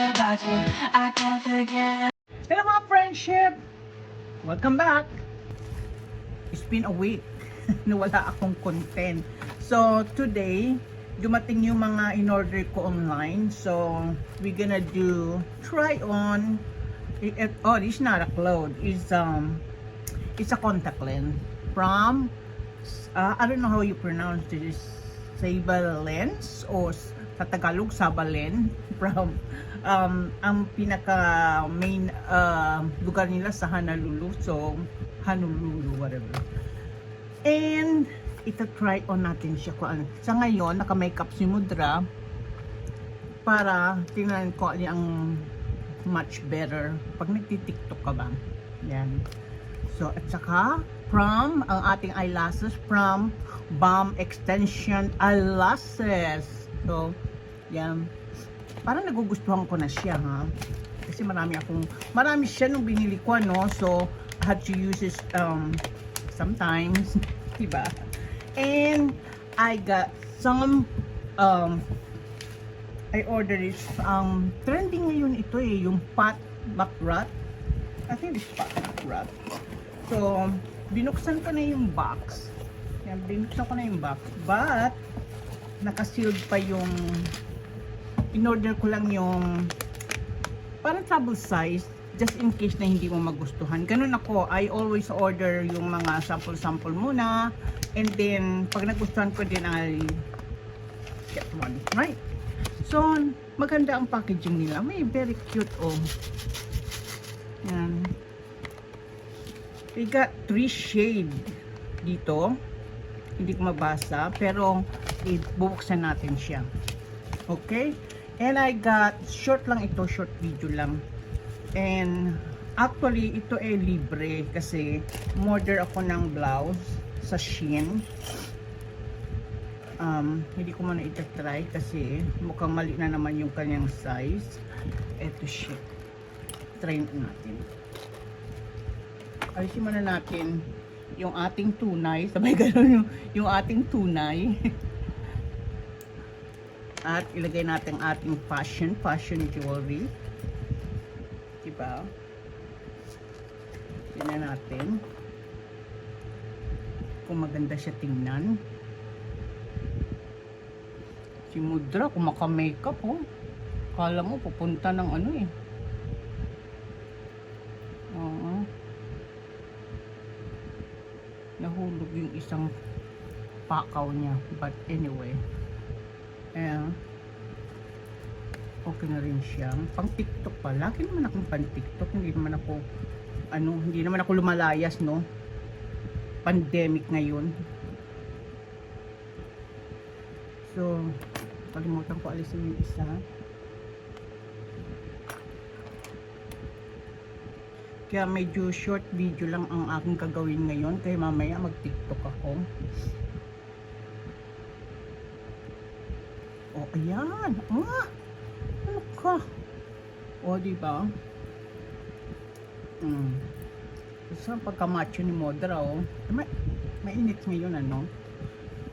about you. I can't forget. Hello mga friendship! Welcome back! It's been a week na wala akong content. So today, dumating yung mga in-order ko online. So we're gonna do try on. Oh, it's not a cloth. It's a contact lens from I don't know how you pronounce this. Saba Lens o sa Tagalog Sabalen from ang pinaka main lugar nila sa Honolulu, so Honolulu whatever. And ito try on natin siya kung ano. Sa ngayon naka makeup si Mudra para tingnan ko ano ang much better pag nagti-TikTok ka ba. Yan. So at saka from ang ating eyelashes from Balm Extension Eyelashes. So, yan. Parang nagugustuhan ko na siya, ha? Kasi marami siya nung binili ko, no? So, I had to use this sometimes, diba? And, I got some, I ordered this, trending ngayon ito yung Pat McGrath. I think it's Pat McGrath. So, binuksan ko na yung box. Yan, binuksan ko na yung box. But, naka-sealed pa yung in-order ko lang yung parang travel size just in case na hindi mo magustuhan. Ganun ako. I always order yung mga sample-sample muna and then, pag nagustuhan ko din, I'll get one. Right? So, maganda ang packaging nila. May very cute, oh. Yan. We got 3 shade dito. Hindi ko mabasa, pero ibubuksan natin siya. Okay? And I got, short lang ito, short video lang. And actually, ito ay libre kasi order ako ng blouse sa Shein. Hindi ko muna itatry kasi mukhang mali na naman yung kanyang size. Ito siya. Try natin. Alisin muna natin yung ating tunay, sabay gano'n yung ating tunay. At ilagay natin ating fashion jewelry. Diba? Tingnan natin kung maganda siya tingnan. Si Mudra, kung maka-makeup, oh. Kala mo, pupunta ng ano eh. Nahulog yung isang pakaw niya, but anyway, okay na rin siya. Pang TikTok pa, lagi naman akong pang TikTok, hindi naman ako lumalayas, no? Pandemic ngayon. So, kalimutan ko alisin yung isa. Kaya medyo short video lang ang aking gagawin ngayon. Kaya mamaya mag-TikTok ako. O, ayan. Ah! Ano ka? O, diba? So, pagka-macho ni Modra, o. Mainit ngayon, ano?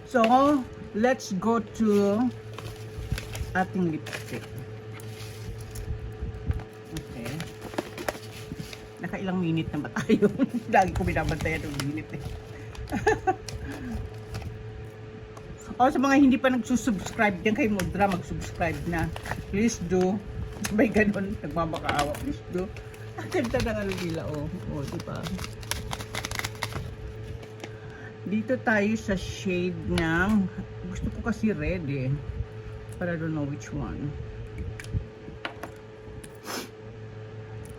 So, let's go to ating lipstick. Okay. Nakailang minute na ba tayo? Lagi ko binabantayan ng minute eh. O sa mga hindi pa nagsusubscribe dyan kay Mudra, mag-subscribe na. Please do. May ganun, nagmamakaawa. Please do. Ang ganda ng ano nila, oh. O, diba? Dito tayo sa shade ng, gusto ko kasi red eh. But I don't know which one.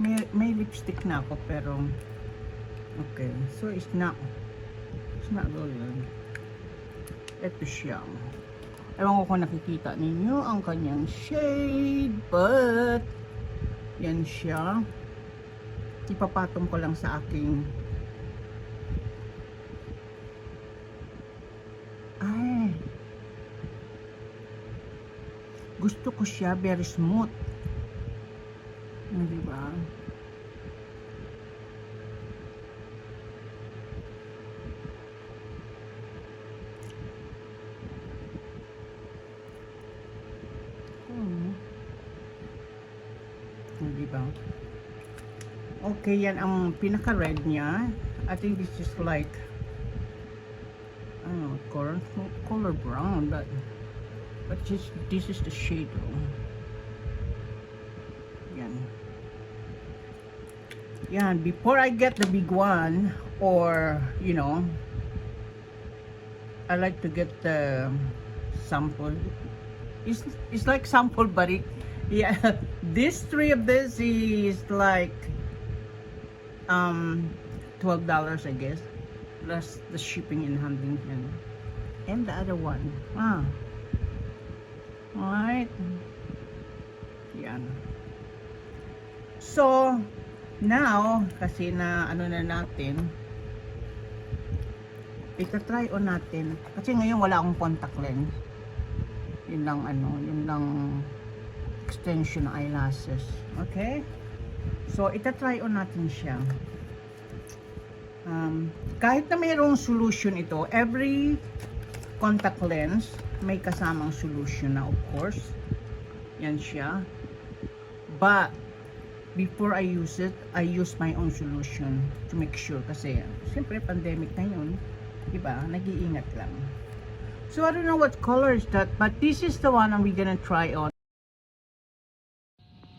May lipstick na ako pero okay, so it's not really. Ito siya. Ewan ko kung nakikita ninyo ang kanyang shade, but yan siya. Ipapatong ko lang sa aking gusto ko siya very smooth. Diba? Hindi ba? Okay, yan ang pinaka-red niya. I think this is like, I don't know, color brown, but this is the shade though. Yan. Yan, before I get the big one, or, you know, I like to get the sample. It's like sample, but yeah, this three of this is like $12, I guess, plus the shipping and handling, and the other one. Alright. Yan. So now, kasi na ano na natin, ita-try on natin. Kasi ngayon wala akong contact lens. Yun lang extension ng eyelashes. Okay? So, ita-try on natin siya. Kahit na mayroong solution ito, every contact lens may kasamang solution na, of course. Yan siya. But, before I use it, I use my own solution to make sure. Kasi, siyempre, pandemic na yun. Diba? Nag-iingat lang. So, I don't know what color is that, but this is the one we're gonna try on.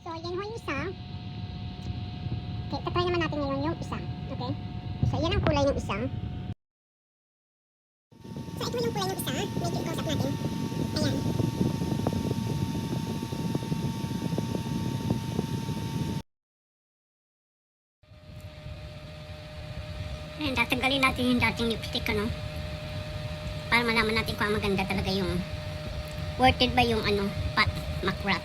So, yan ho yung isa. Okay, tatry naman natin ngayon yung isa. Okay? So, yan ang kulay ng isa. So, ito yung kulay ng isa. Medyo i-close up natin. Ayan. Ayan, tatanggalin natin yung dating lipstick, ano? Para malaman natin kung ang maganda talaga yung worth it ba yung, pat, mac wrap.